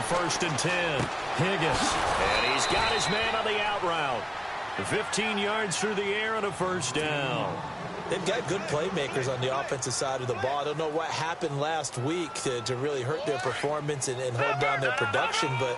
1st and 10. Higgins. And he's got his man on the out route. 15 yards through the air and a first down. They've got good playmakers on the offensive side of the ball. I don't know what happened last week to really hurt their performance and hold down their production, but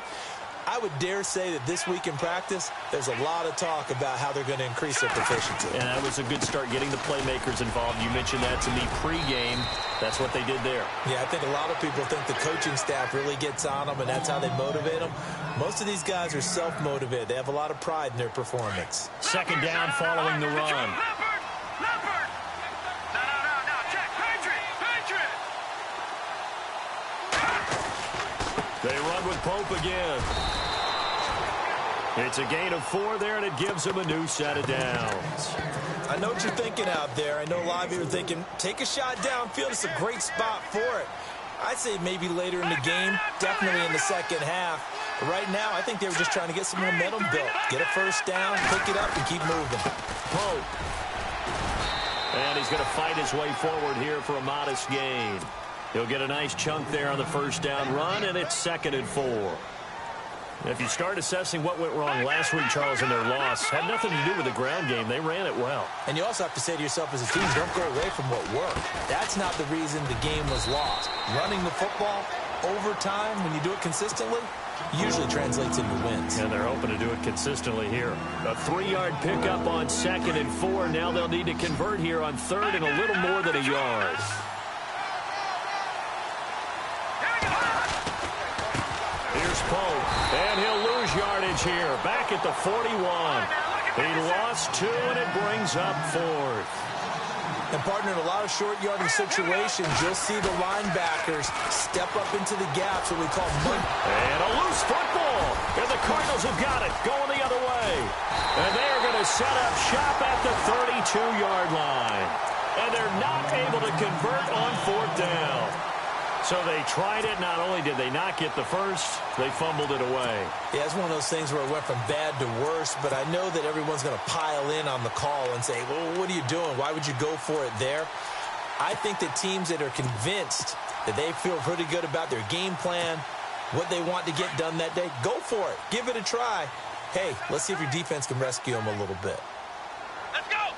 I would dare say that this week in practice, there's a lot of talk about how they're going to increase their proficiency. And that was a good start, getting the playmakers involved. You mentioned that to me pregame. That's what they did there. Yeah, I think a lot of people think the coaching staff really gets on them, and that's how they motivate them. Most of these guys are self-motivated. They have a lot of pride in their performance. 2nd down following the run. They run with Pope again. It's a gain of 4 there, and it gives them a new set of downs. I know what you're thinking out there. I know a lot of you are thinking, take a shot downfield. It's a great spot for it. I'd say maybe later in the game, definitely in the second half. But right now, I think they were just trying to get some momentum built. Get a first down, pick it up, and keep moving. Pope. And he's going to fight his way forward here for a modest gain. He'll get a nice chunk there on the first down run, and it's 2nd and 4. If you start assessing what went wrong last week, Charles, in their loss, had nothing to do with the ground game. They ran it well. And you also have to say to yourself as a team, don't go away from what worked. That's not the reason the game was lost. Running the football over time, when you do it consistently, usually translates into wins. And they're hoping to do it consistently here. A 3-yard pickup on 2nd and 4. Now they'll need to convert here on 3rd and a little more than a yard. Here's Pope, and he'll lose yardage here. Back at the 41. He lost 2, and it brings up 4th. And, partner, in a lot of short yardage situations, you'll see the linebackers step up into the gaps, what we call mud. And a loose football. And the Cardinals have got it, going the other way. And they're going to set up shop at the 32-yard line. And they're not able to convert on 4th down. So they tried it. Not only did they not get the first, they fumbled it away. Yeah, it's one of those things where it went from bad to worse, but I know that everyone's going to pile in on the call and say, well, what are you doing? Why would you go for it there? I think that teams that are convinced that they feel pretty good about their game plan, what they want to get done that day, go for it. Give it a try. Hey, let's see if your defense can rescue them a little bit. Let's go!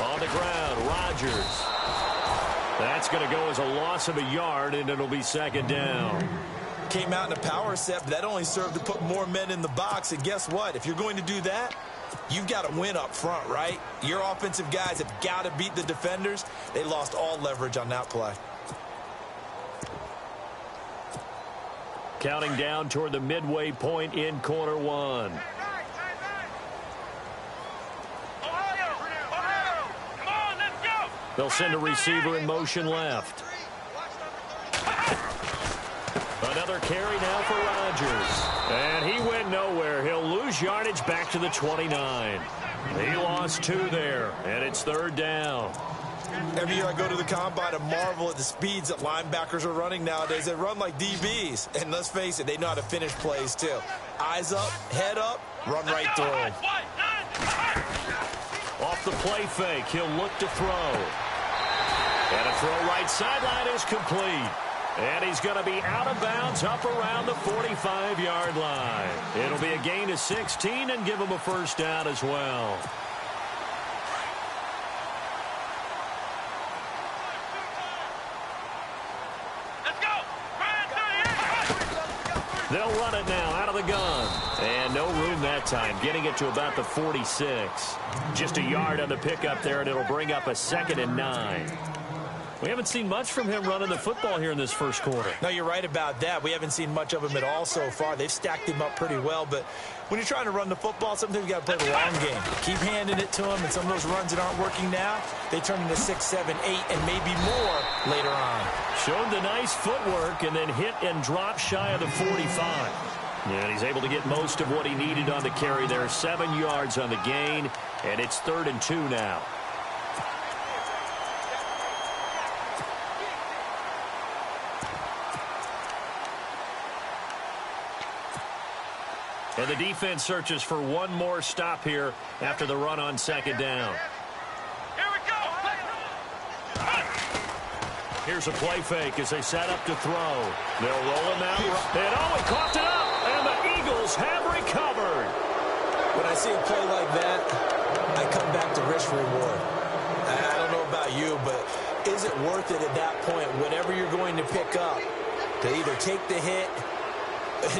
On the ground, Rodgers. That's going to go as a loss of a yard, and it'll be 2nd down. Came out in a power set, but that only served to put more men in the box. And guess what? If you're going to do that, you've got to win up front, right? Your offensive guys have got to beat the defenders. They lost all leverage on that play. Counting down toward the midway point in quarter 1. They'll send a receiver in motion left. Another carry now for Rodgers. And he went nowhere. He'll lose yardage back to the 29. He lost 2 there, and it's 3rd down. Every year I go to the combine and marvel at the speeds that linebackers are running nowadays. They run like DBs. And let's face it, they know how to finish plays too. Eyes up, head up, run right through them. Off the play fake, he'll look to throw. And a throw right sideline is complete. And he's going to be out of bounds up around the 45-yard line. It'll be a gain of 16 and give him a first down as well. Let's go! They'll run it now out of the gun. And no room that time, getting it to about the 46. Just a yard on the pickup there, and it'll bring up a 2nd and 9. We haven't seen much from him running the football here in this first quarter. No, you're right about that. We haven't seen much of him at all so far. They've stacked him up pretty well, but when you're trying to run the football, sometimes you got to play the long game. Keep handing it to him, and some of those runs that aren't working now, they turn into 6, 7, 8, and maybe more later on. Showed the nice footwork and then hit and drop shy of the 45. And he's able to get most of what he needed on the carry there. 7 yards on the gain, and it's 3rd and 2 now. And the defense searches for one more stop here after the run on 2nd down. Here we go! Here's a play fake as they set up to throw. They'll roll him out. And he coughed it up. And the Eagles have recovered. When I see a play like that, I come back to risk reward. I don't know about you, but is it worth it at that point, whatever you're going to pick up, to either take the hit,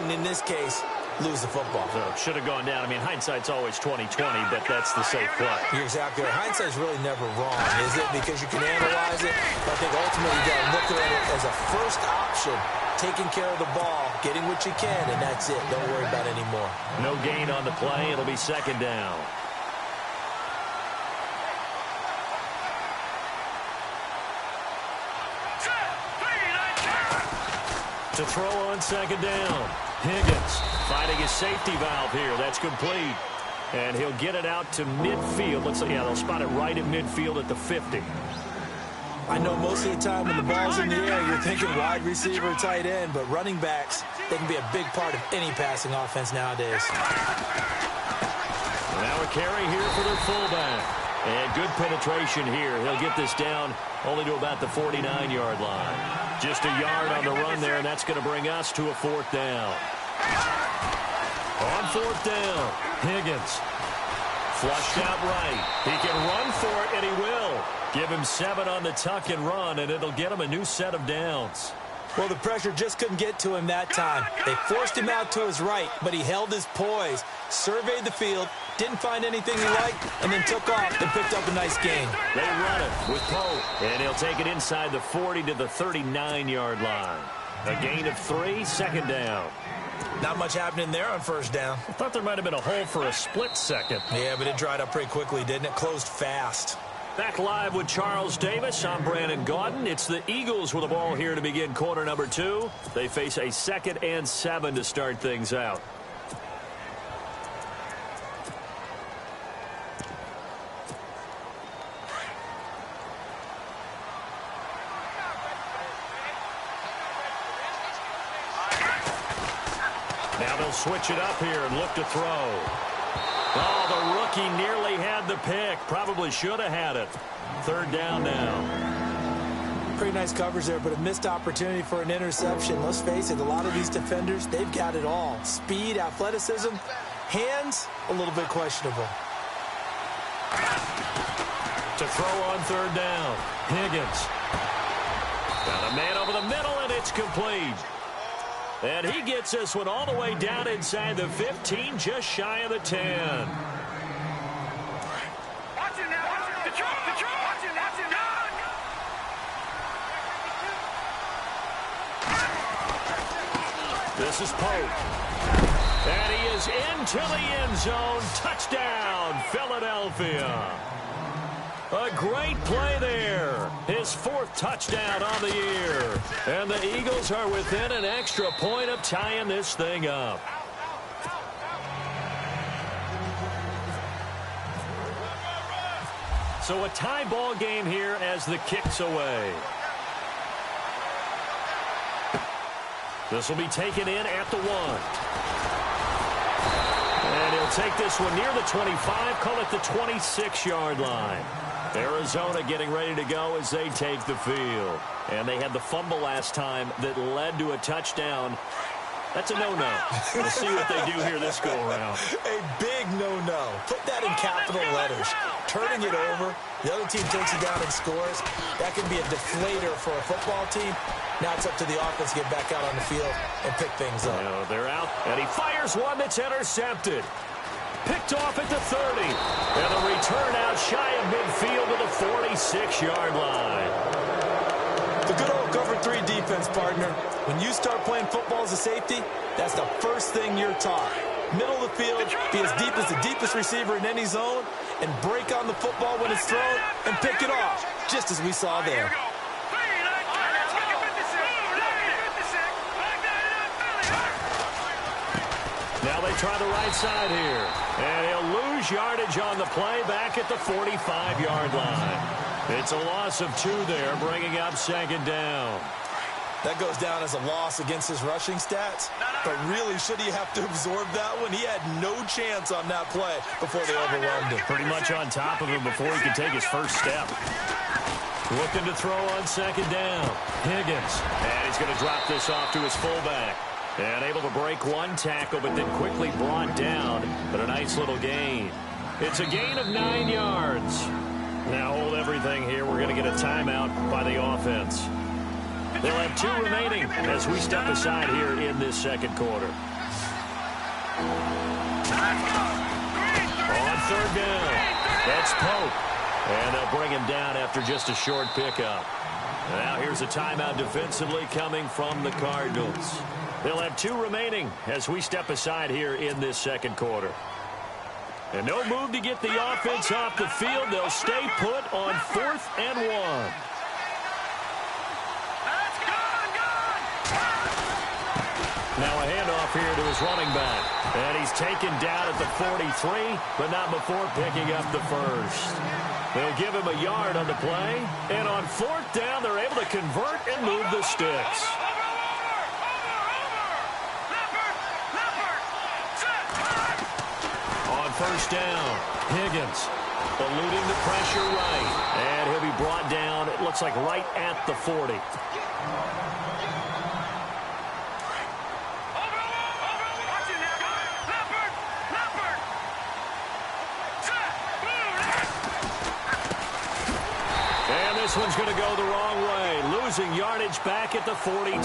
and in this case, lose the football? So should have gone down. I mean, hindsight's always 20/20, but that's the safe play. You're exactly right. Hindsight's really never wrong, is it? Because you can analyze it. But I think ultimately you got to look at it as a first option, taking care of the ball, getting what you can, and that's it. Don't worry about it anymore. No gain on the play. It'll be second down. To throw on second down. Higgins finding his safety valve here. That's complete. And he'll get it out to midfield. Looks like, yeah, they'll spot it right at midfield at the 50. I know most of the time when the ball's in the air, you're thinking wide receiver, tight end, but running backs, they can be a big part of any passing offense nowadays. Now a carry here for their fullback. And good penetration here. He'll get this down only to about the 49-yard line. Just a yard on the run there, and that's going to bring us to a fourth down. On fourth down, Higgins. Flushed out right. He can run for it, and he will. Give him 7 on the tuck and run, and it'll get him a new set of downs. Well, the pressure just couldn't get to him that time. They forced him out to his right, but he held his poise, surveyed the field, didn't find anything he liked, and then took off and picked up a nice gain. They run it with Pope, and he'll take it inside the 40 to the 39-yard line. A gain of 3, second down. Not much happening there on first down. I thought there might have been a hole for a split second. Yeah, but it dried up pretty quickly, didn't it? Closed fast. Back live with Charles Davis. I'm Brandon Gaudin. It's the Eagles with the ball here to begin quarter number 2. They face a 2nd and 7 to start things out. Now they'll switch it up here and look to throw. Oh, the rookie nearly had the pick. Probably should have had it. Third down now. Pretty nice coverage there, but a missed opportunity for an interception. Let's face it, a lot of these defenders, they've got it all. Speed, athleticism, hands, a little bit questionable. To throw on third down, Higgins. Got a man over the middle, and it's complete. And he gets this one all the way down inside the 15, just shy of the 10. Watch it now. The truck. Watch it now. This is Pope. And he is into the end zone. Touchdown, Philadelphia. A great play there. His 4th touchdown on the year. And the Eagles are within an extra point of tying this thing up. So a tie ball game here as the kick's away. This will be taken in at the 1. And he'll take this one near the 25, call it the 26-yard line. Arizona getting ready to go as they take the field. And they had the fumble last time that led to a touchdown. That's a no-no. We'll see what they do here this go-around. A big no-no. Put that in capital letters. Turning it over, the other team takes it down and scores. That can be a deflator for a football team. Now it's up to the offense to get back out on the field and pick things up. They're out, and he fires one that's intercepted. Picked off at the 30. And the return out shy of midfield to the 46-yard line. The good old cover 3 defense, partner. When you start playing football as a safety, that's the first thing you're taught. Middle of the field, be as deep as the deepest receiver in any zone, and break on the football when it's thrown and pick it off, just as we saw there. Now they try the right side here. And he'll lose yardage on the play back at the 45-yard line. It's a loss of 2 there, bringing up second down. That goes down as a loss against his rushing stats. But really, should he have to absorb that one? He had no chance on that play before they overwhelmed him. Pretty much on top of him before he could take his first step. Looking to throw on second down. Higgins. And he's going to drop this off to his fullback. And able to break one tackle, but then quickly brought down. But a nice little gain. It's a gain of 9 yards. Now hold everything here. We're going to get a timeout by the offense. They'll have 2 remaining as we step aside here in this second quarter. On third down, that's Pope. And they'll bring him down after just a short pickup. Now here's a timeout defensively coming from the Cardinals. They'll have 2 remaining as we step aside here in this second quarter. And no move to get the offense off the field. They'll stay put on 4th and 1. Now a handoff here to his running back. And he's taken down at the 43, but not before picking up the first. They'll give him a yard on the play. And on 4th down, they're able to convert and move the sticks. First down, Higgins eluding the pressure right, and he'll be brought down, it looks like right at the 40. And this one's going to go the wrong way, losing yardage back at the 42.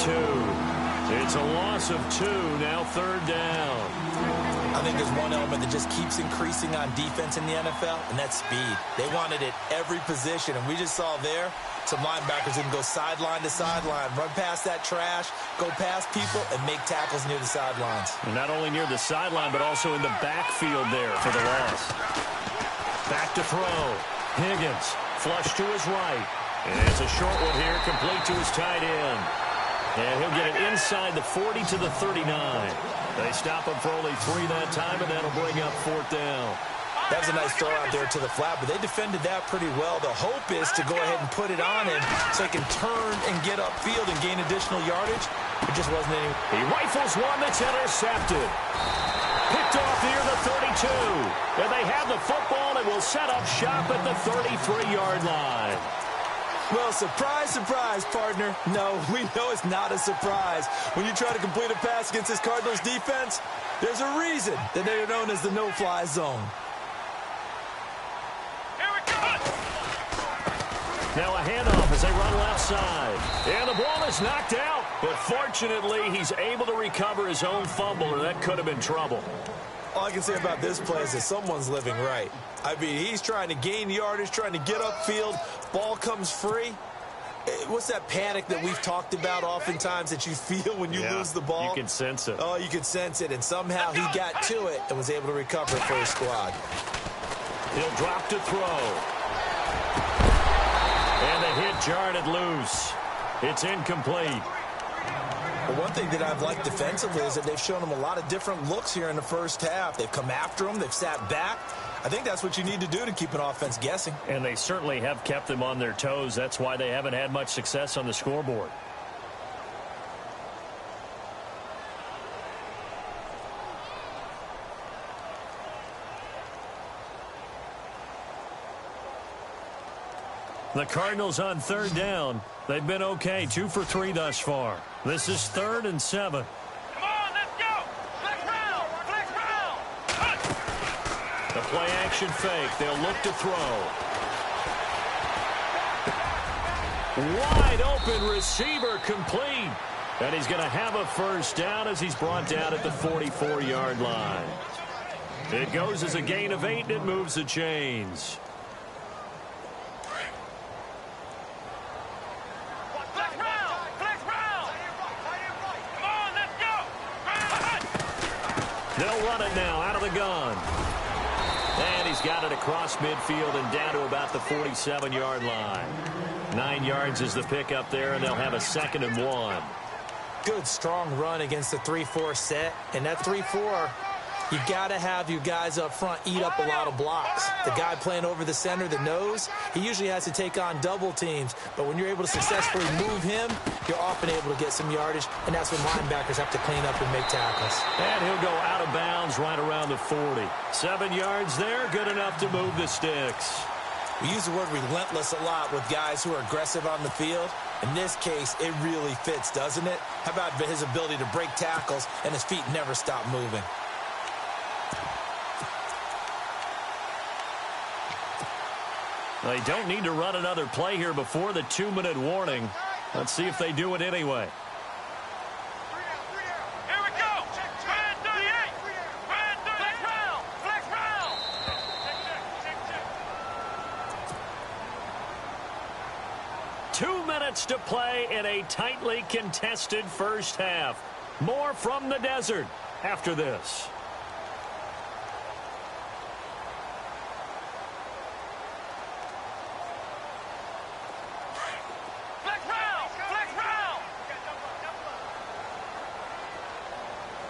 It's a loss of 2, now 3rd down. I think there's one element that just keeps increasing on defense in the NFL, and that's speed. They want it at every position, and we just saw there some linebackers that can go sideline to sideline, run past that trash, go past people, and make tackles near the sidelines. And not only near the sideline, but also in the backfield there for the loss. Back to throw. Higgins, flush to his right. And it's a short one here, complete to his tight end. And he'll get it inside the 40 to the 39. They stop him for only 3 that time, and that'll bring up 4th down. That was a nice throw out there to the flat, but they defended that pretty well. The hope is to go ahead and put it on him so he can turn and get upfield and gain additional yardage. It just wasn't any. He rifles one that's intercepted. Picked off near the 32. And they have the football and will set up shop at the 33-yard line. Well, surprise, surprise, partner. No, we know it's not a surprise. When you try to complete a pass against this Cardinals defense, there's a reason that they are known as the no-fly zone. Now a handoff as they run left side. And the ball is knocked out. But fortunately, he's able to recover his own fumble, or that could have been trouble. All I can say about this play is that someone's living right. I mean, he's trying to gain yardage, trying to get upfield. Ball comes free. What's that panic that we've talked about oftentimes that you feel when you lose the ball? You can sense it. Oh, you can sense it. And somehow he got to it and was able to recover it for his squad. He'll drop to throw. And the hit jarred it loose. It's incomplete. But one thing that I've liked defensively is that they've shown them a lot of different looks here in the first half. They've come after them. They've sat back. I think that's what you need to do to keep an offense guessing. And they certainly have kept them on their toes. That's why they haven't had much success on the scoreboard. The Cardinals on 3rd down. They've been okay, 2 for 3 thus far. This is 3rd and 7. Come on, let's go. Flex round. Flex round. The play action fake. They'll look to throw. Wide open receiver complete. And he's going to have a first down as he's brought down at the 44-yard line. It goes as a gain of 8, and it moves the chains. They'll run it now out of the gun. And he's got it across midfield and down to about the 47-yard line. 9 yards is the pickup there, and they'll have a 2nd and 1. Good, strong run against the 3-4 set. And that 3-4, you got to have your guys up front eat up a lot of blocks. The guy playing over the center, the nose, he usually has to take on double teams. But when you're able to successfully move him, you're often able to get some yardage, and that's when linebackers have to clean up and make tackles. And he'll go out of bounds right around the 40. 7 yards there, good enough to move the sticks. We use the word relentless a lot with guys who are aggressive on the field. In this case, it really fits, doesn't it? How about his ability to break tackles and his feet never stop moving? They don't need to run another play here before the 2-minute warning. Let's see if they do it anyway. Here we go. Spread 38. Spread 38. Flex round. Flex round. 2 minutes to play in a tightly contested first half. More from the desert after this. Flex round. Flex round.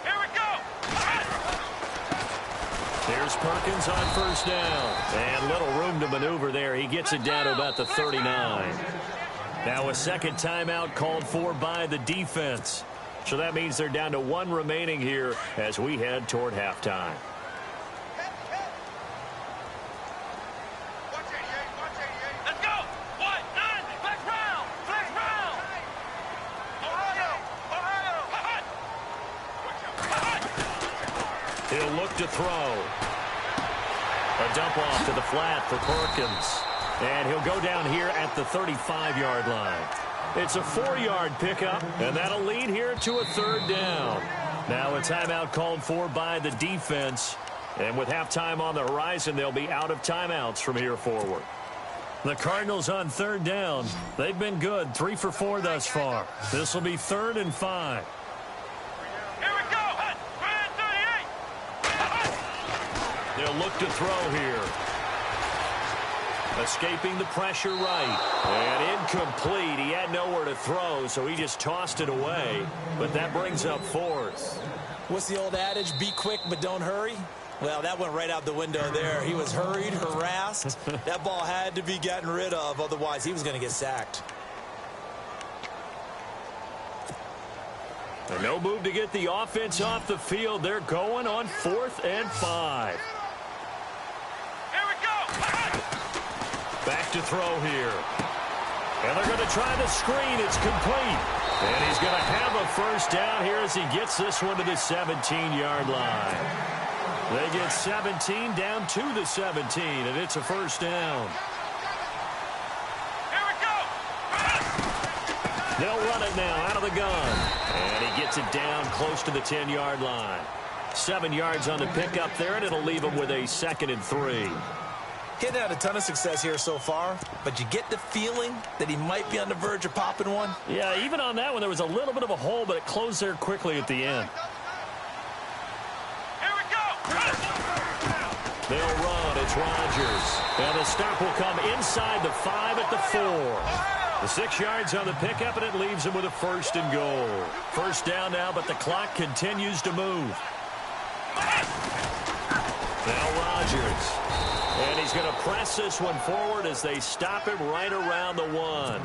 Here we go. Here's Perkins on first down. And little room to maneuver there. He gets it down to about the 39. Now a second timeout called for by the defense. So that means they're down to 1 remaining here as we head toward halftime. Let's go. 1-9. Flex round. Flex round. Ohio. He'll look to throw. A dump off to the flat for Perkins. And he'll go down here at the 35-yard line. It's a 4-yard pickup, and that'll lead here to a 3rd down. Now a timeout called for by the defense. And with halftime on the horizon, they'll be out of timeouts from here forward. The Cardinals on 3rd down. They've been good, 3 for 4 thus far. This will be 3rd and 5. Here we go. Spread 38. They'll look to throw here. Escaping the pressure right. And incomplete. He had nowhere to throw, so he just tossed it away. But that brings up 4th. What's the old adage? Be quick, but don't hurry? Well, that went right out the window there. He was hurried, harassed. That ball had to be gotten rid of. Otherwise, he was going to get sacked. And no move to get the offense off the field. They're going on 4th and 5. Here we go. Back to throw here. And they're going to try the screen. It's complete. And he's going to have a first down here as he gets this one to the 17-yard line. They get 17 down to the 17, and it's a first down. Here we go. They'll run it now out of the gun. And he gets it down close to the 10-yard line. 7 yards on the pickup there, and it'll leave him with a 2nd and 3. He hadn't had a ton of success here so far, but you get the feeling that he might be on the verge of popping one. Yeah, even on that one, there was a little bit of a hole, but it closed there quickly at the end. Here we go. They'll run. It's Rodgers. And the stop will come inside the 5 at the 4. The 6 yards on the pickup, and it leaves him with a 1st and goal. First down now, but the clock continues to move. Now Rodgers. And he's going to press this one forward as they stop him right around the 1.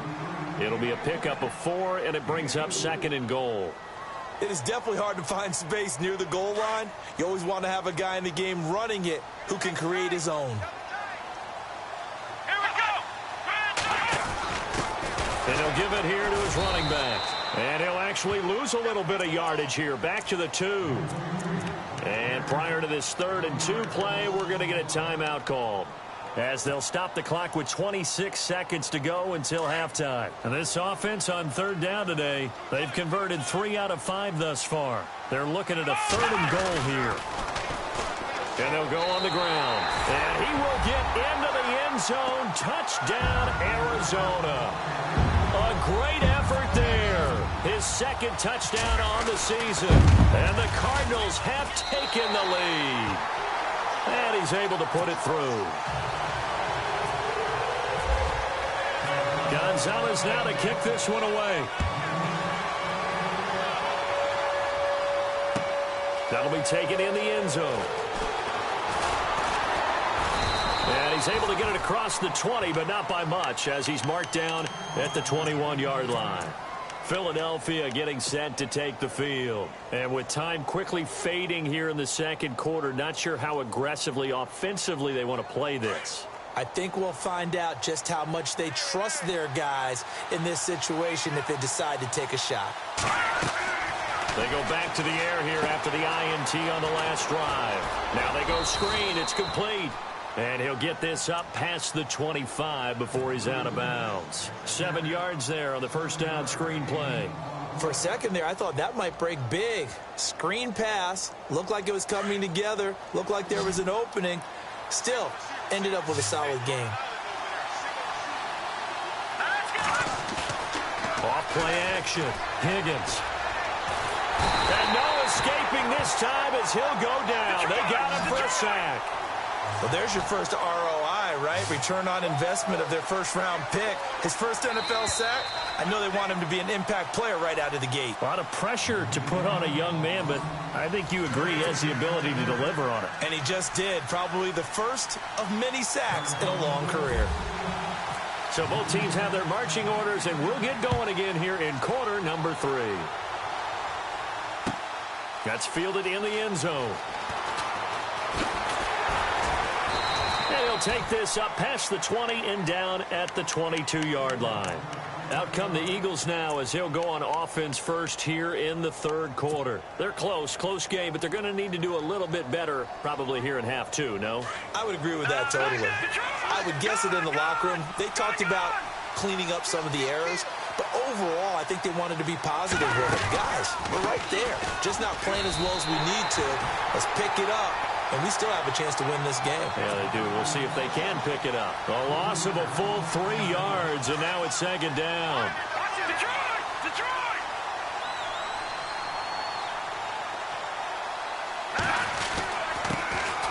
It'll be a pickup of 4, and it brings up 2nd and goal. It is definitely hard to find space near the goal line. You always want to have a guy in the game running it who can create his own. Here we go. And he'll give it here to his running back. And he'll actually lose a little bit of yardage here. Back to the 2. And prior to this 3rd and 2 play, we're going to get a timeout called, as they'll stop the clock with 26 seconds to go until halftime. And this offense on 3rd down today, they've converted 3 out of 5 thus far. They're looking at a 3rd and goal here. And they'll go on the ground. And he will get into the end zone. Touchdown, Arizona. A great effort there. His 2nd touchdown on the season. And the Cardinals have taken the lead. And he's able to put it through. Gonzalez now to kick this one away. That'll be taken in the end zone. And he's able to get it across the 20, but not by much, as he's marked down at the 21-yard line. Philadelphia getting set to take the field. And with time quickly fading here in the 2nd quarter, not sure how aggressively, offensively they want to play this. I think we'll find out just how much they trust their guys in this situation if they decide to take a shot. They go back to the air here after the INT on the last drive. Now they go screen. It's complete. And he'll get this up past the 25 before he's out of bounds. 7 yards there on the first down screen play. For a second there, I thought that might break big. Screen pass. Looked like it was coming together. Looked like there was an opening. Still, ended up with a solid game. Off play action. Higgins. And no escaping this time as he'll go down. They got him for a sack. Well, there's your first ROI, right? Return on investment of their first-round pick. His first NFL sack. I know they want him to be an impact player right out of the gate. A lot of pressure to put on a young man, but I think you agree he has the ability to deliver on it. And he just did. Probably the first of many sacks in a long career. So both teams have their marching orders, and we'll get going again here in quarter number 3. That's fielded in the end zone. And he'll take this up past the 20 and down at the 22-yard line. Out come the Eagles now as he'll go on offense first here in the third quarter. They're close game, but they're going to need to do a little bit better probably here in half 2, no? I would agree with that totally. I would guess it in the locker room. They talked about cleaning up some of the errors, but overall, I think they wanted to be positive with it. Guys, we're right there. Just not playing as well as we need to. Let's pick it up. And we still have a chance to win this game. Yeah, they do. We'll see if they can pick it up. A loss of a full 3 yards, and now it's second down. Detroit!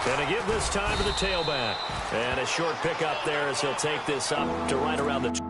Going to give this time to the tailback. And a short pickup there as he'll take this up to right around the...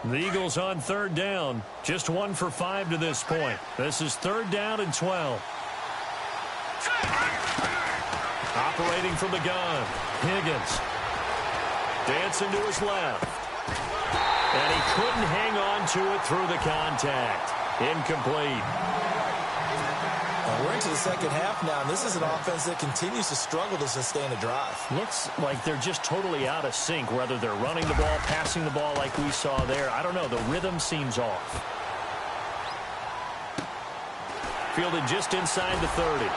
The Eagles on third down. Just 1 for 5 to this point. This is third down and 12. Operating from the gun. Higgins. Dancing to his left. And he couldn't hang on to it through the contact. Incomplete. We're into the second half now, and this is an offense that continues to struggle to sustain a drive. Looks like they're just totally out of sync, whether they're running the ball, passing the ball like we saw there. I don't know. The rhythm seems off. Fielded just inside the 30.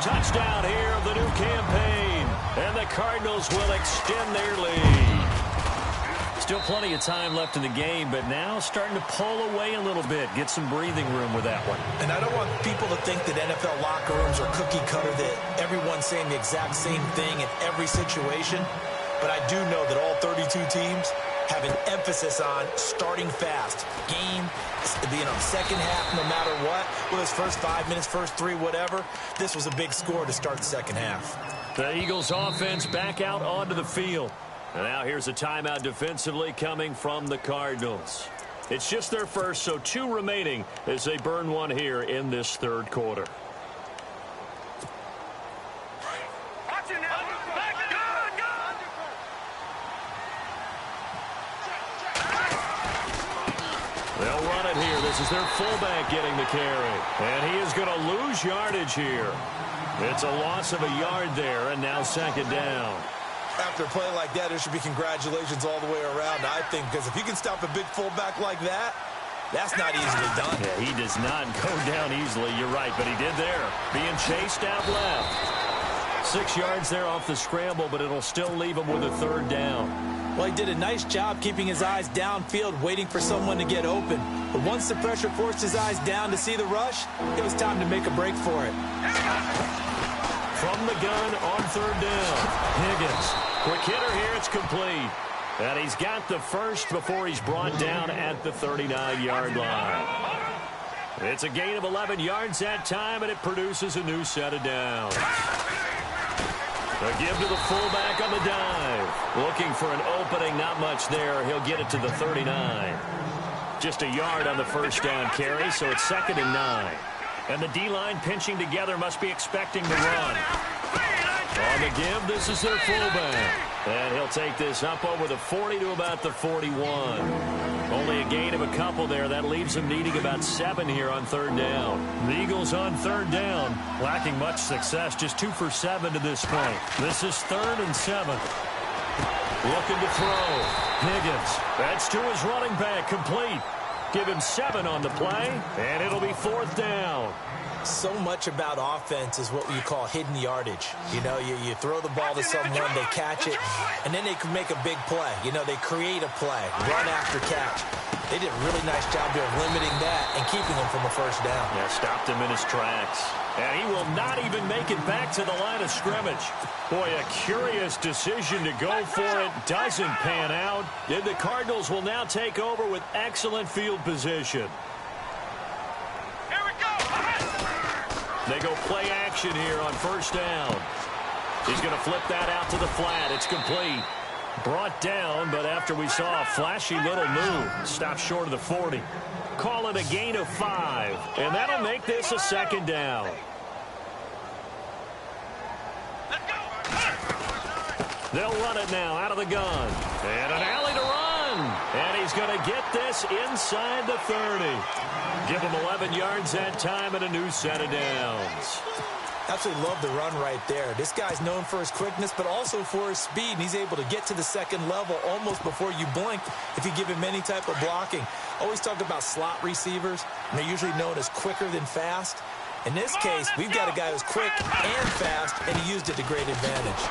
Touchdown here of the new campaign, and the Cardinals will extend their lead. Still plenty of time left in the game, but now starting to pull away a little bit, get some breathing room with that one. And I don't want people to think that NFL locker rooms are cookie cutter, that everyone's saying the exact same thing in every situation, but I do know that all 32 teams have an emphasis on starting fast. Game, second half, no matter what. Well, his first 5 minutes, first 3, whatever. This was a big score to start the second half. The Eagles offense back out onto the field. And now here's a timeout defensively coming from the Cardinals. It's just their first, so 2 remaining as they burn one here in this third quarter. They'll run it here. This is their fullback getting the carry. And he is going to lose yardage here. It's a loss of a yard there, and now second down. After a play like that, there should be congratulations all the way around, I think, because if you can stop a big fullback like that, that's not easily done. Yeah, he does not go down easily. You're right, but he did there. Being chased out left. 6 yards there off the scramble, but it'll still leave him with a third down. Well, he did a nice job keeping his eyes downfield, waiting for someone to get open. But once the pressure forced his eyes down to see the rush, it was time to make a break for it. from the gun on third down. Higgins, quick hitter here. It's complete. And he's got the first before he's brought down at the 39-yard line. It's a gain of 11 yards that time, and it produces a new set of downs. A give to the fullback on the dive. Looking for an opening, not much there. He'll get it to the 39. Just a yard on the first down carry, so it's 2nd and 9. And the D-line pinching together must be expecting the run. On the give, this is their fullback. And he'll take this up over the 40 to about the 41. Only a gain of a couple there. That leaves them needing about 7 here on third down. The Eagles on third down, lacking much success, just 2 for 7 to this point. This is 3rd and 7. Looking to throw. Higgins. That's to his running back. Complete. Give him 7 on the play, and it'll be 4th down. So much about offense is what you call hidden yardage. You know, you throw the ball to someone, they catch it, and then they can make a big play. You know, they create a play, run after catch. They did a really nice job there of limiting that and keeping him from a first down. Yeah, stopped him in his tracks. And he will not even make it back to the line of scrimmage. Boy, a curious decision to go for it. Doesn't pan out. And the Cardinals will now take over with excellent field position. Here we go. They go play action here on first down. He's going to flip that out to the flat. It's complete. Brought down, but after we saw a flashy little move, stopped short of the 40. Call it a gain of 5, and that'll make this a 2nd down. They'll run it now out of the gun. And an alley to run. And he's going to get this inside the 30. Give him 11 yards that time and a new set of downs. Absolutely love the run right there. This guy's known for his quickness, but also for his speed, and he's able to get to the second level almost before you blink if you give him any type of blocking. Always talk about slot receivers, and they're usually known as quicker than fast. In this case, we've got a guy who's quick and fast, and he used it to great advantage.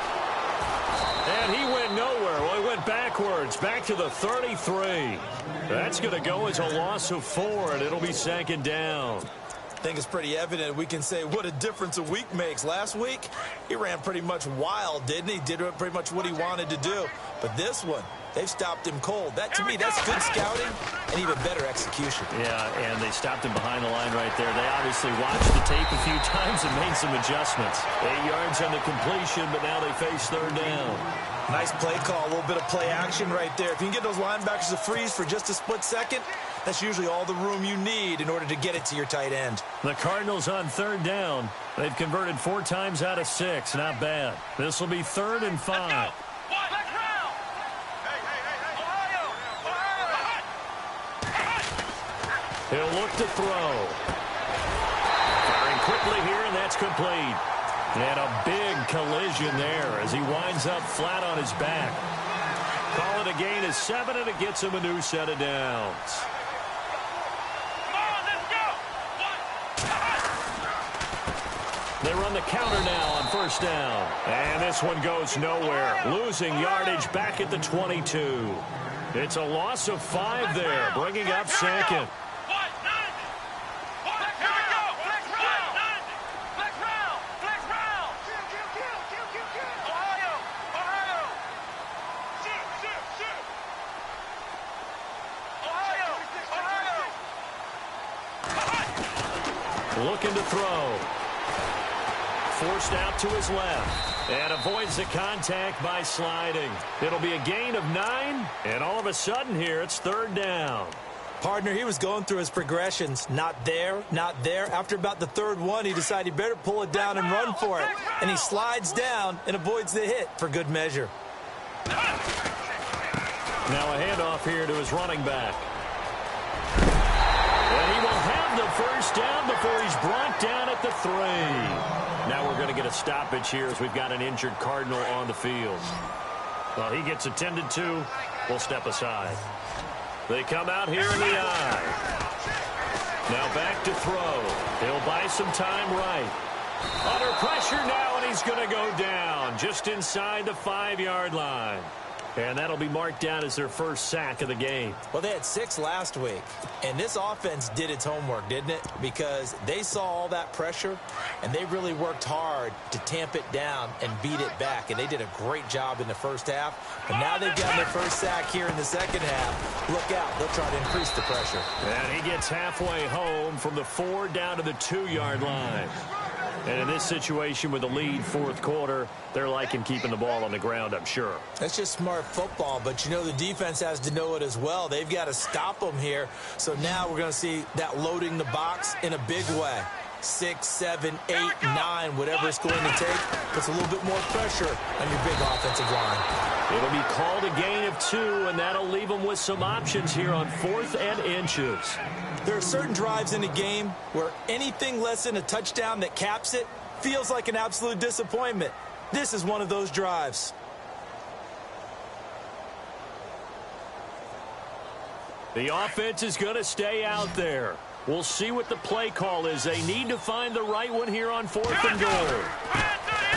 And he went nowhere. Well, he went backwards, back to the 33. That's going to go as a loss of 4, and it'll be 2nd down. I think it's pretty evident we can say what a difference a week makes. Last week, he ran pretty much wild, didn't he? Did pretty much what he wanted to do. But this one, they've stopped him cold. That, to me, that's good scouting and even better execution. Yeah, and they stopped him behind the line right there. They obviously watched the tape a few times and made some adjustments. 8 yards on the completion, but now they face third down. Nice play call, a little bit of play action right there. If you can get those linebackers to freeze for just a split second, that's usually all the room you need in order to get it to your tight end. The Cardinals on third down. They've converted 4 times out of 6. Not bad. This will be 3rd and 5. He'll look to throw. Firing quickly here, and that's complete. And a big collision there as he winds up flat on his back. Call it a gain of 7, and it gets him a new set of downs. They run the counter now on first down. And this one goes nowhere. Losing yardage back at the 22. It's a loss of 5 there, bringing up 2nd. Looking to throw. Forced out to his left. And avoids the contact by sliding. It'll be a gain of 9. And all of a sudden here, it's 3rd down. Partner, he was going through his progressions. Not there, not there. After about the 3rd one, he decided he better pull it down and run for it. And he slides down and avoids the hit for good measure. Now a handoff here to his running back. And he will have the first down before he's brought down at the 3. Now we're going to get a stoppage here as we've got an injured Cardinal on the field. Well, he gets attended to. We'll step aside. They come out here in the eye. Now back to throw. He'll buy some time right. Under pressure now, and he's going to go down just inside the 5-yard line. And that'll be marked down as their first sack of the game. Well, they had 6 last week, and this offense did its homework, didn't it? Because they saw all that pressure, and they really worked hard to tamp it down and beat it back, and they did a great job in the first half. But now they've gotten their first sack here in the second half. Look out. They'll try to increase the pressure. And he gets halfway home from the 4 down to the 2-yard line. And in this situation with the lead fourth quarter, they're liking keeping the ball on the ground, I'm sure. That's just smart football, but you know the defense has to know it as well. They've got to stop them here. So now we're going to see that loading the box in a big way. 6, 7, 8, 9, whatever it's going to take, puts a little bit more pressure on your big offensive line. It'll be called a gain of 2, and that'll leave them with some options here on 4th and inches. There are certain drives in the game where anything less than a touchdown that caps it feels like an absolute disappointment. This is one of those drives. The offense is going to stay out there. We'll see what the play call is. They need to find the right one here on 4th and goal.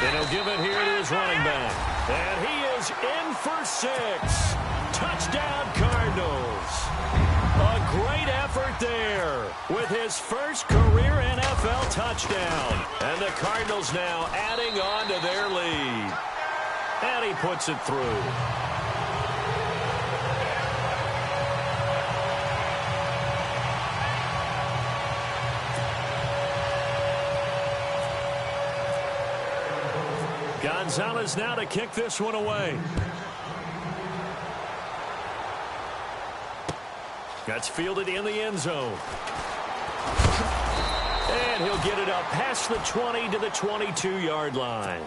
And he'll give it here to his running back. And he is in for 6. Touchdown, Cardinals. A great effort there with his first career NFL touchdown. And the Cardinals now adding on to their lead. And he puts it through. Gonzalez now to kick this one away. That's fielded in the end zone. And he'll get it up past the 20 to the 22-yard line.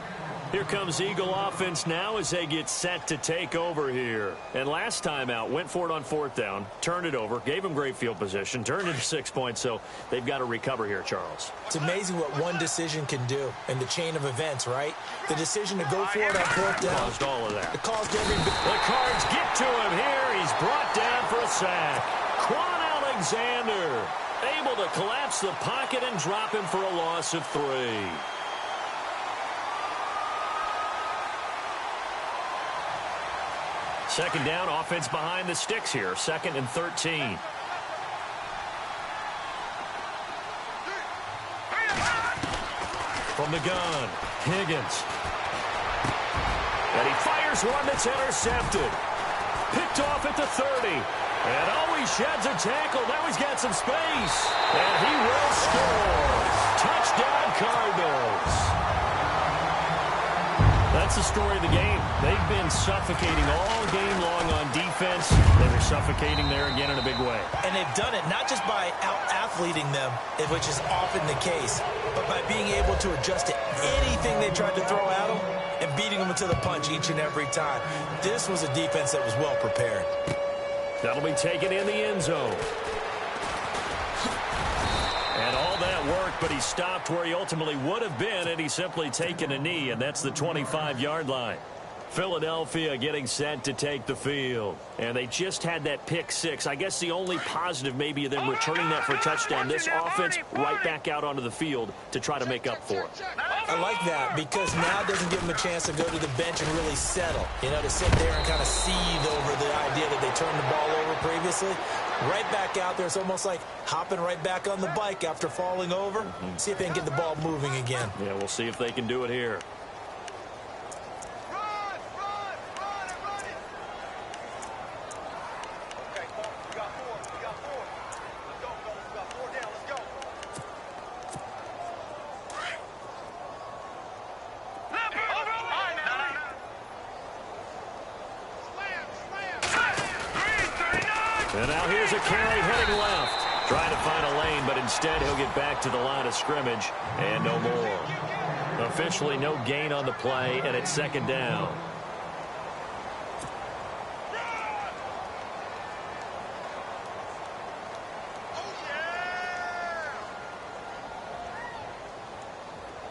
Here comes Eagle offense now as they get set to take over here. And last time out, went for it on 4th down, turned it over, gave them great field position, turned into 6 points, so they've got to recover here, Charles. It's amazing what one decision can do in the chain of events, right? The decision to go for it on 4th down. Caused all of that. It caused every bit. The Cards get to him here. He's brought down for a sack. Quan Alexander able to collapse the pocket and drop him for a loss of 3. Second down, offense behind the sticks here. 2nd and 13. From the gun, Higgins. And he fires one that's intercepted. Picked off at the 30. And he sheds a tackle. Now he's got some space. And he will score. Touchdown, Cardinals. That's the story of the game. They've been suffocating all game long on defense. They were suffocating there again in a big way. And they've done it not just by out-athleting them, which is often the case, but by being able to adjust to anything they tried to throw at them and beating them into the punch each and every time. This was a defense that was well prepared. That'll be taken in the end zone. And all that worked, but he stopped where he ultimately would have been, and he's simply taken a knee, and that's the 25-yard line. Philadelphia getting set to take the field. And they just had that pick 6. I guess the only positive maybe of them returning that for a touchdown. This offense right back out onto the field to try to make up for it. I like that because now it doesn't give them a chance to go to the bench and really settle. You know, to sit there and kind of seethe over the idea that they turned the ball over previously. Right back out there. It's almost like hopping right back on the bike after falling over. See if they can get the ball moving again. Yeah, we'll see if they can do it here. And now here's a carry heading left. Trying to find a lane, but instead he'll get back to the line of scrimmage and no more. Officially no gain on the play, and it's 2nd down. Oh,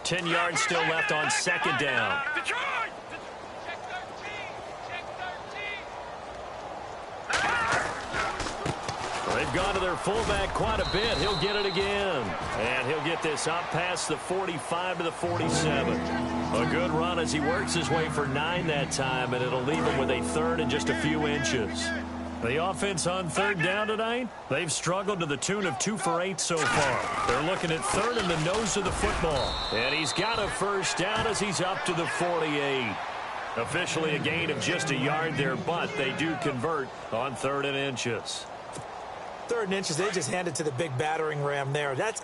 10 yards still left on 2nd down. They've gone to their fullback quite a bit. He'll get it again. And he'll get this up past the 45 to the 47. A good run as he works his way for 9 that time, and it'll leave him with a third and just a few inches. The offense on third down tonight, they've struggled to the tune of 2 for 8 so far. They're looking at third in the nose of the football. And he's got a first down as he's up to the 48. Officially a gain of just a yard there, but they do convert on 3rd and inches. 3rd and inches, they just handed to the big battering ram there. That's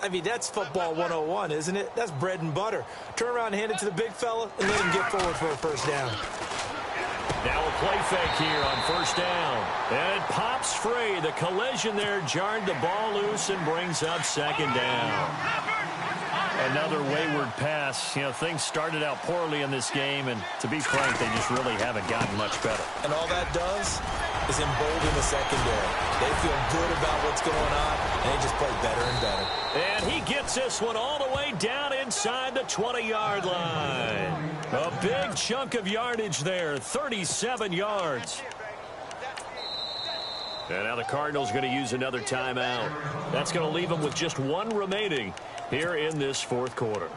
football 101, isn't it? That's bread and butter. Turn around and hand it to the big fella and let him get forward for a first down. Now a play fake here on first down. And it pops free. The collision there jarred the ball loose and brings up 2nd down. Another wayward pass. You know, things started out poorly in this game, and to be frank, they just really haven't gotten much better. And all that does is embolden the secondary. They feel good about what's going on, and they just play better and better. And he gets this one all the way down inside the 20-yard line. A big chunk of yardage there, 37 yards. And now the Cardinals going to use another timeout. That's going to leave them with just 1 remaining here in this 4th quarter.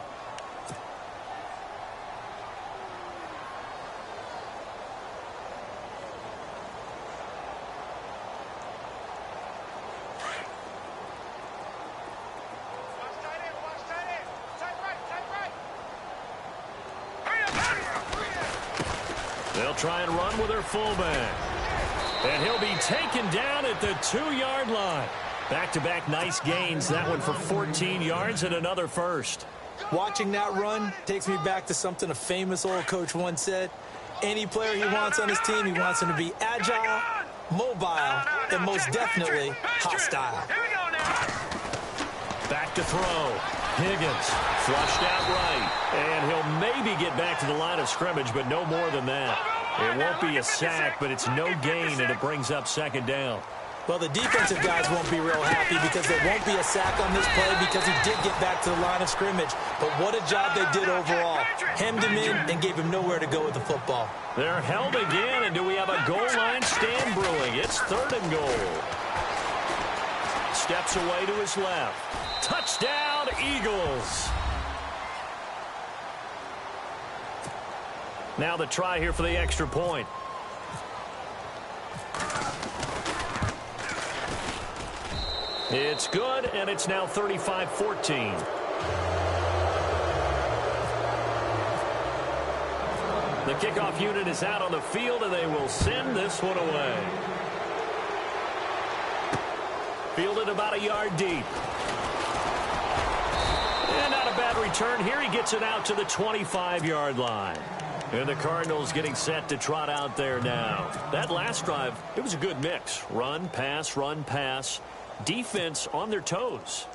They'll try and run with their fullback. And he'll be taken down at the 2-yard line. Back-to-back nice gains. That one for 14 yards and another first. Watching that run takes me back to something a famous old coach once said. Any player he wants on his team, he wants him to be agile, mobile, and most definitely hostile. Back to throw. Higgins flushed out right. And he'll maybe get back to the line of scrimmage, but no more than that. It won't be a sack, but it's no gain, and it brings up 2nd down. Well, the defensive guys won't be real happy because there won't be a sack on this play because he did get back to the line of scrimmage. But what a job they did overall. Hemmed him in and gave him nowhere to go with the football. They're held again, and do we have a goal line stand brewing? It's 3rd and goal. Steps away to his left. Touchdown, Eagles. Now the try here for the extra point. It's good, and it's now 35-14. The kickoff unit is out on the field, and they will send this one away. Fielded about a yard deep. And not a bad return here. He gets it out to the 25-yard line. And the Cardinals getting set to trot out there now. That last drive, it was a good mix. Run, pass, defense on their toes.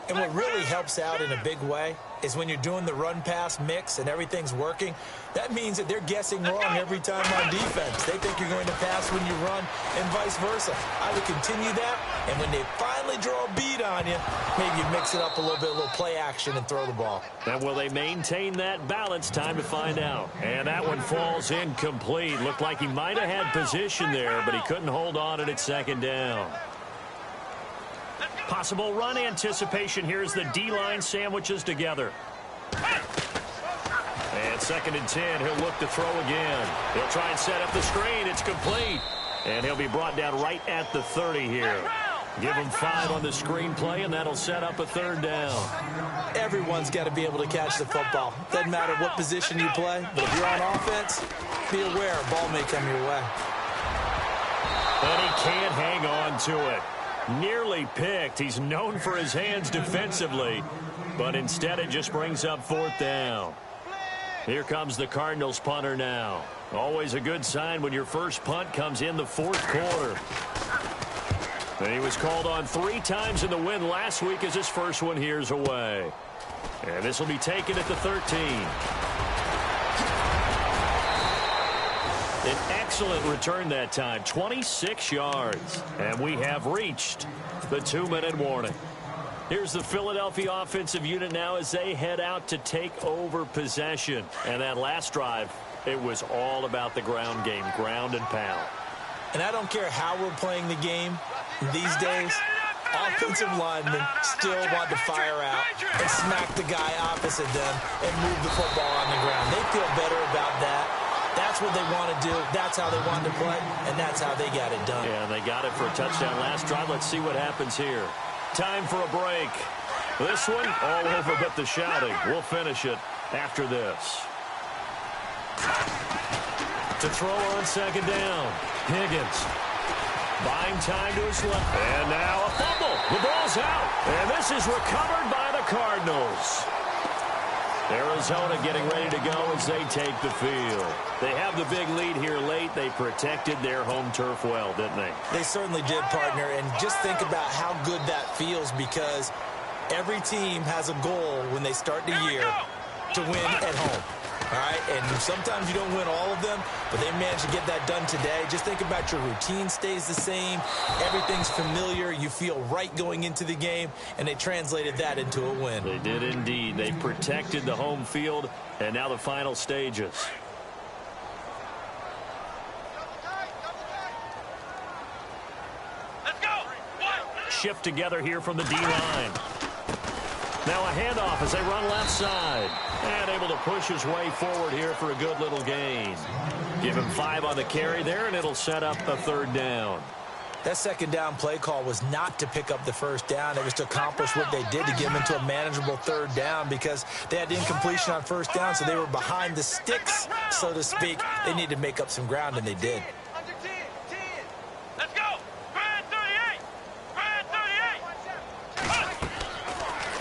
And what really helps out in a big way is when you're doing the run-pass mix and everything's working, that means that they're guessing wrong every time on defense. They think you're going to pass when you run and vice versa. I would continue that, and when they finally draw a beat on you, maybe you mix it up a little play action and throw the ball. And will they maintain that balance? Time to find out. And that one falls incomplete. Looked like he might have had position there, but he couldn't hold on at 2nd down. Possible run anticipation here as the D-line sandwiches together. And 2nd and 10, he'll look to throw again. He'll try and set up the screen. It's complete. And he'll be brought down right at the 30 here. Give him 5 on the screen play, and that'll set up a 3rd down. Everyone's got to be able to catch the football. Doesn't matter what position you play, but if you're on offense, be aware a ball may come your way. And he can't hang on to it. Nearly picked. He's known for his hands defensively, but instead it just brings up 4th down. Here comes the Cardinals punter now. Always a good sign when your first punt comes in the 4th quarter. And he was called on 3 times in the win last week as his first one here's away. And this will be taken at the 13. An excellent return that time, 26 yards. And we have reached the 2-minute warning. Here's the Philadelphia offensive unit now as they head out to take over possession. And that last drive, it was all about the ground game, ground and pound. And I don't care how we're playing the game these days, offensive linemen still want to fire out and smack the guy opposite them and move the football on the ground. They feel better about that. That's what they want to do. That's how they want to play, and that's how they got it done. Yeah, they got it for a touchdown last drive. Let's see what happens here. Time for a break. This one, all over but the shouting. We'll finish it after this. To throw on second down, Higgins. Buying time to his left. And now a fumble. The ball's out. And this is recovered by the Cardinals. Arizona getting ready to go as they take the field. They have the big lead here late. They protected their home turf well, didn't they? They certainly did, partner. And just think about how good that feels, because every team has a goal when they start the year to win at home. All right, and sometimes you don't win all of them, but they managed to get that done today. Just think about your routine stays the same. Everything's familiar. You feel right going into the game, and they translated that into a win. They did indeed. They protected the home field, and now the final stages. Let's go. Shift together here from the D-line. Now a handoff as they run left side. And able to push his way forward here for a good little gain. Give him 5 on the carry there, and it'll set up a third down. That second down play call was not to pick up the first down. It was to accomplish what they did, to get them into a manageable third down, because they had incompletion on first down, so they were behind the sticks, so to speak. They needed to make up some ground, and they did. Under 10. Let's go. Grind 38. Grind 38.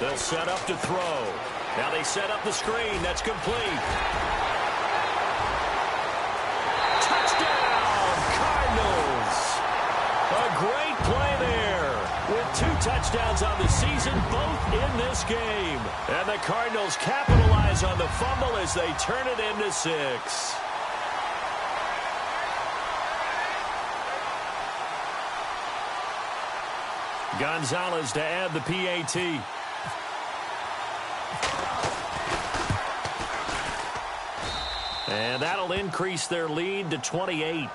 They'll set up to throw. Now they set up the screen. That's complete. Touchdown, Cardinals. A great play there. With 2 touchdowns on the season, both in this game. And the Cardinals capitalize on the fumble as they turn it into 6. Gonzalez to add the PAT. And that'll increase their lead to 28.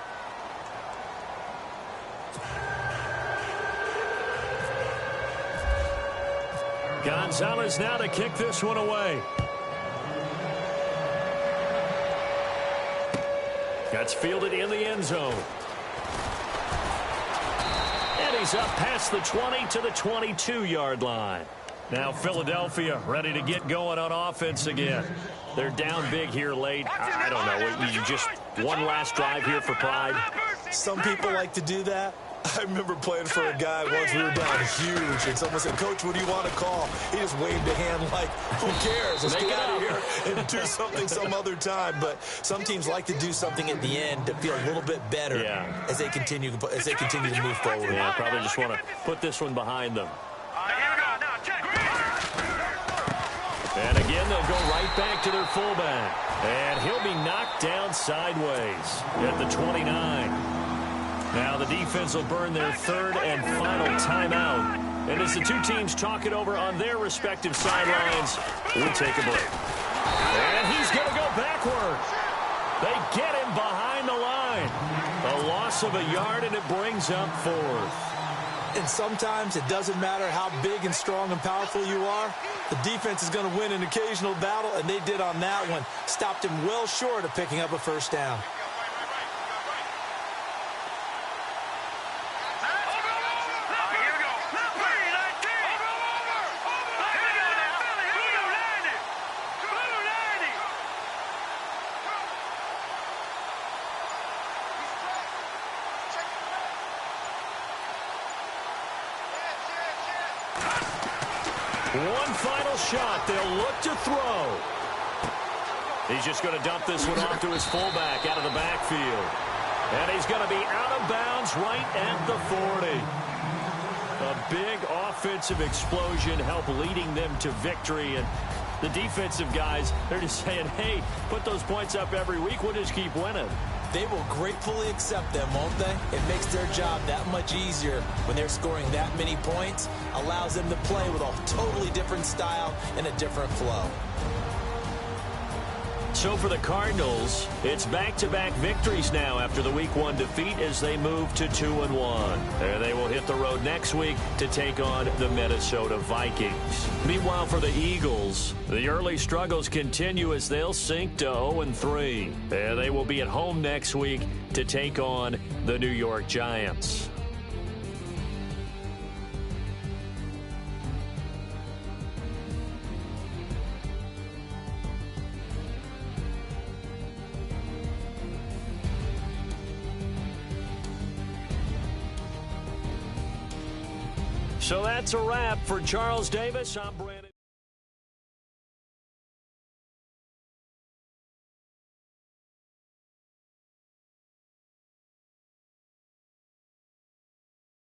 Gonzalez now to kick this one away. That's fielded in the end zone. And he's up past the 20 to the 22-yard line. Now Philadelphia ready to get going on offense again. They're down big here late. I don't know. You just one last drive here for pride. Some people like to do that. I remember playing for a guy once. We were down huge, and someone said, "Coach, what do you want to call?" He just waved a hand like, who cares? Let's get out of here and do something some other time. But some teams like to do something at the end to feel a little bit better as they continue to move forward. Yeah, probably just want to put this one behind them. And again, they'll go right back to their fullback. And he'll be knocked down sideways at the 29. Now the defense will burn their third and final timeout. And as the two teams talk it over on their respective sidelines, we take a break. And he's going to go backward. They get him behind the line. A loss of a yard, and it brings up 4th. And sometimes it doesn't matter how big and strong and powerful you are. The defense is going to win an occasional battle, and they did on that one. Stopped him well short of picking up a first down. One final shot. They'll look to throw. He's just going to dump this one off to his fullback out of the backfield. And he's going to be out of bounds right at the 40. A big offensive explosion helped leading them to victory. And the defensive guys, they're just saying, hey, put those points up every week. We'll just keep winning. They will gratefully accept them, won't they? It makes their job that much easier when they're scoring that many points. Allows them to play with a totally different style and a different flow. So for the Cardinals, it's back-to-back victories now after the Week 1 defeat as they move to 2-1. And they will hit the road next week to take on the Minnesota Vikings. Meanwhile, for the Eagles, the early struggles continue as they'll sink to 0-3. And they will be at home next week to take on the New York Giants. So that's a wrap for Charles Davis. I'm Brent.